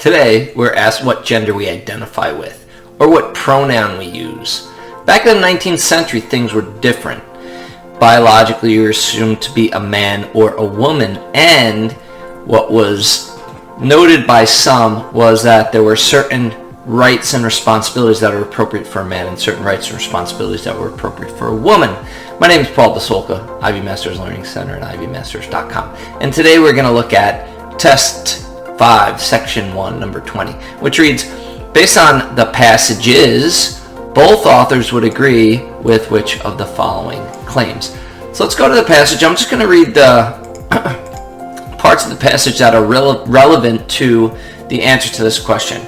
Today, we're asked what gender we identify with, or what pronoun we use. Back in the 19th century, things were different. Biologically, you were assumed to be a man or a woman, and what was noted by some was that there were certain rights and responsibilities that are appropriate for a man and certain rights and responsibilities that were appropriate for a woman. My name is Paul DeSolka, Ivy Masters Learning Center at ivymasters.com. And today we're going to look at Test 5, Section 1, number 20, which reads, based on the passages, both authors would agree with which of the following claims. So let's go to the passage. I'm just going to read the parts of the passage that are relevant to the answer to this question.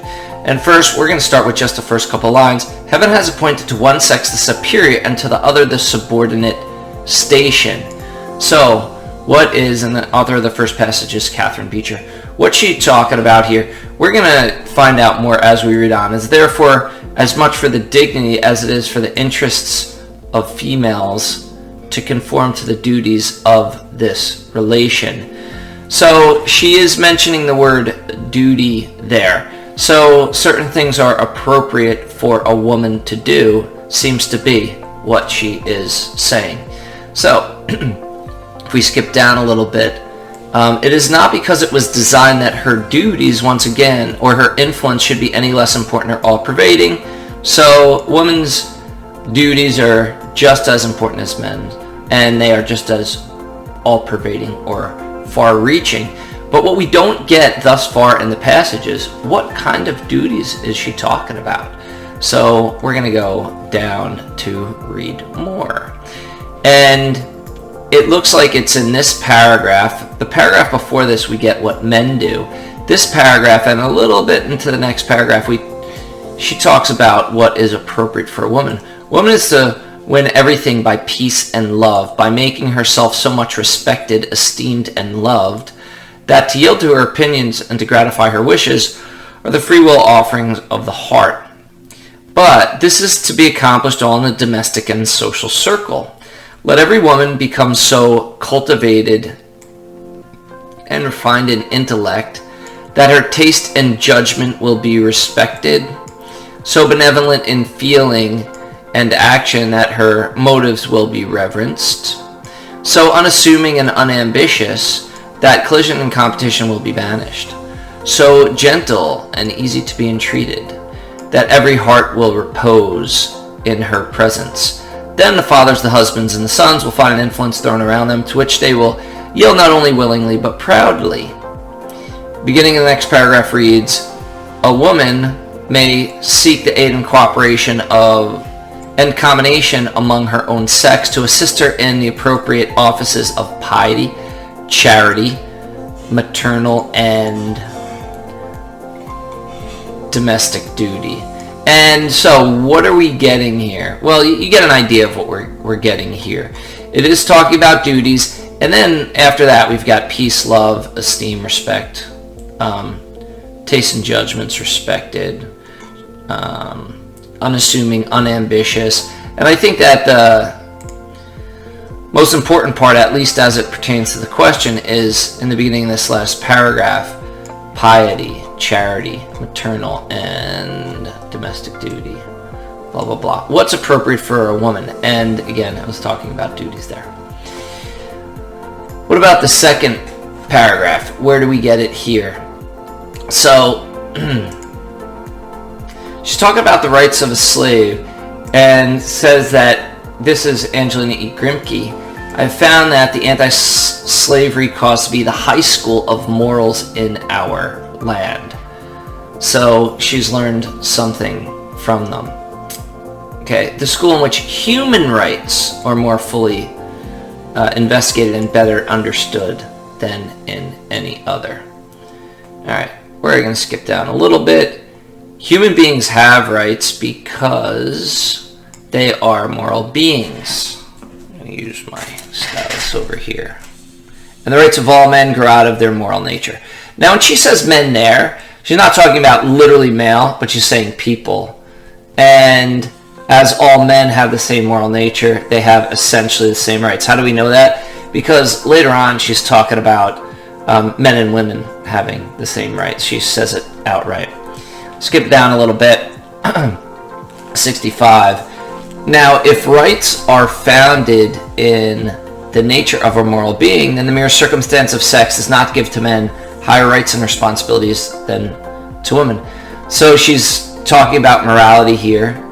And first, we're going to start with just the first couple lines. Heaven has appointed to one sex the superior and to the other the subordinate station. So, what is, and the author of the first passage is Catherine Beecher. What's she talking about here? We're going to find out more as we read on. It's therefore as much for the dignity as it is for the interests of females to conform to the duties of this relation. So, she is mentioning the word duty there. So certain things are appropriate for a woman to do, seems to be what she is saying. So if we skip down a little bit, it is not because it was designed that her duties, once again, or her influence should be any less important or all-pervading. So women's duties are just as important as men's, and they are just as all-pervading or far-reaching. But what we don't get thus far in the passage is what kind of duties is she talking about? So we're going to go down to read more. And it looks like it's in this paragraph. The paragraph before this, we get what men do. This paragraph and a little bit into the next paragraph, she talks about what is appropriate for a woman. Woman is to win everything by peace and love, by making herself so much respected, esteemed, and loved, that to yield to her opinions and to gratify her wishes are the free will offerings of the heart. But this is to be accomplished all in the domestic and social circle. Let every woman become so cultivated and refined in intellect that her taste and judgment will be respected, so benevolent in feeling and action that her motives will be reverenced, so unassuming and unambitious that collision and competition will be banished, so gentle and easy to be entreated, that every heart will repose in her presence. Then the fathers, the husbands, and the sons will find an influence thrown around them, to which they will yield not only willingly, but proudly. Beginning in the next paragraph reads, a woman may seek the aid and cooperation of and combination among her own sex to assist her in the appropriate offices of piety, charity, maternal, and domestic duty. And so what are we getting here? Well, you get an idea of what we're getting here. It is talking about duties, and then after that we've got peace, love, esteem, respect, taste and judgments respected, unassuming, unambitious. And I think that the most important part, at least as it pertains to the question, is in the beginning of this last paragraph: piety, charity, maternal, and domestic duty, blah, blah, blah. What's appropriate for a woman? And again, I was talking about duties there. What about the second paragraph? Where do we get it here? So, she's talking about the rights of a slave and says that, this is Angelina E. Grimke, I've found that the anti-slavery cause to be the high school of morals in our land. So she's learned something from them. Okay, the school in which human rights are more fully investigated and better understood than in any other. Alright, we're going to skip down a little bit. Human beings have rights because they are moral beings. I'm going to use my stylus over here. And the rights of all men grow out of their moral nature. Now, when she says men there, she's not talking about literally male, but she's saying people. And as all men have the same moral nature, they have essentially the same rights. How do we know that? Because later on she's talking about men and women having the same rights. She says it outright. Skip down a little bit. 65. Now, if rights are founded in the nature of a moral being, then the mere circumstance of sex does not give to men higher rights and responsibilities than to women. So she's talking about morality here,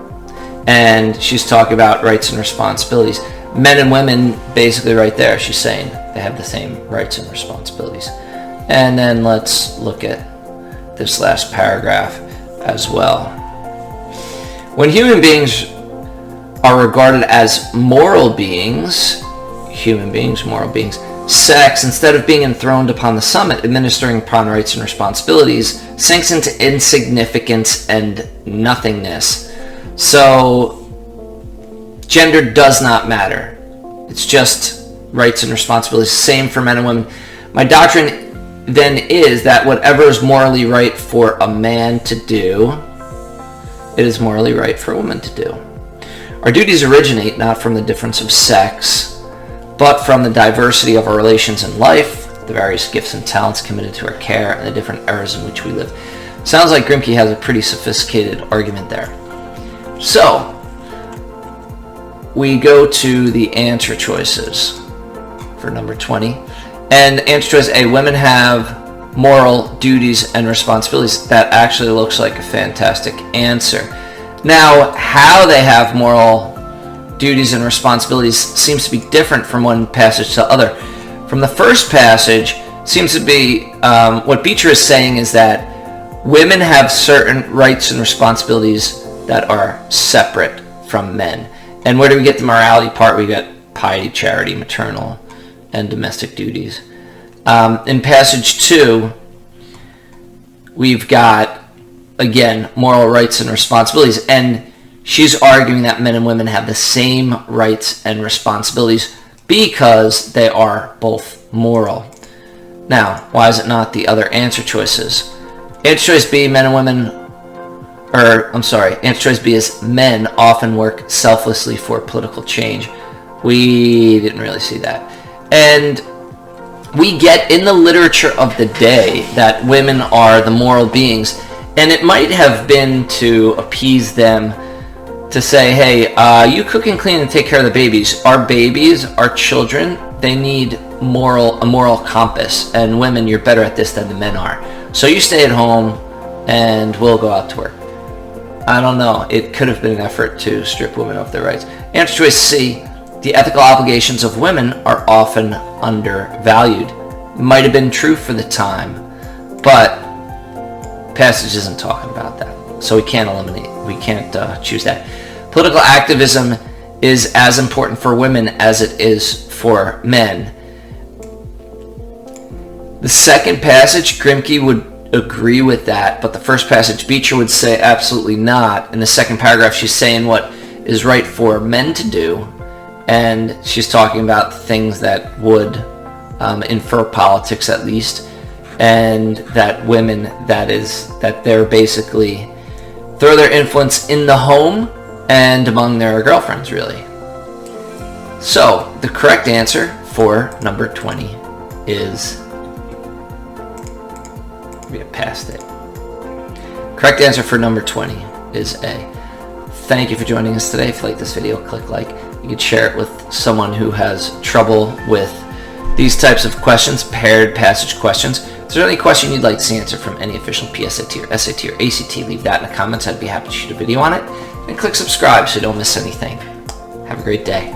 and she's talking about rights and responsibilities. Men and women, basically right there, she's saying they have the same rights and responsibilities. And then let's look at this last paragraph as well. When human beings are regarded as moral beings, moral beings, sex, instead of being enthroned upon the summit, administering upon rights and responsibilities, sinks into insignificance and nothingness. So, gender does not matter. It's just rights and responsibilities, same for men and women. My doctrine then is that whatever is morally right for a man to do, it is morally right for a woman to do. Our duties originate not from the difference of sex, but from the diversity of our relations in life, the various gifts and talents committed to our care, and the different eras in which we live. Sounds like Grimke has a pretty sophisticated argument there. So, we go to the answer choices for number 20. And answer choice A, women have moral duties and responsibilities. That actually looks like a fantastic answer. Now, how they have moral duties and responsibilities seems to be different from one passage to the other. From the first passage, seems to be what Beecher is saying is that women have certain rights and responsibilities that are separate from men. And where do we get the morality part? We got piety, charity, maternal, and domestic duties. In passage 2, we've got, again, moral rights and responsibilities. And she's arguing that men and women have the same rights and responsibilities because they are both moral. Now, why is it not the other answer choices? Answer choice B, men and women, answer choice B is men often work selflessly for political change. We didn't really see that. And we get in the literature of the day that women are the moral beings, and it might have been to appease them to say, hey, you cook and clean and take care of the babies. Our babies, our children, they need a moral compass, and women, you're better at this than the men are. So you stay at home and we'll go out to work. I don't know. It could have been an effort to strip women of their rights. Answer choice C, the ethical obligations of women are often undervalued. Might have been true for the time, but passage isn't talking about that. So we can't choose that. Political activism is as important for women as it is for men. The second passage, Grimke would agree with that, but the first passage, Beecher would say absolutely not. In the second paragraph, she's saying what is right for men to do, and she's talking about things that would infer politics at least, and that women, that they're basically throw their influence in the home and among their girlfriends, really. So, the correct answer for number 20 is... we get past it. Correct answer for number 20 is A. Thank you for joining us today. If you like this video, click like. You can share it with someone who has trouble with these types of questions, paired passage questions. If there's any question you'd like to see answered from any official PSAT or SAT or ACT, leave that in the comments. I'd be happy to shoot a video on it. And click subscribe so you don't miss anything. Have a great day.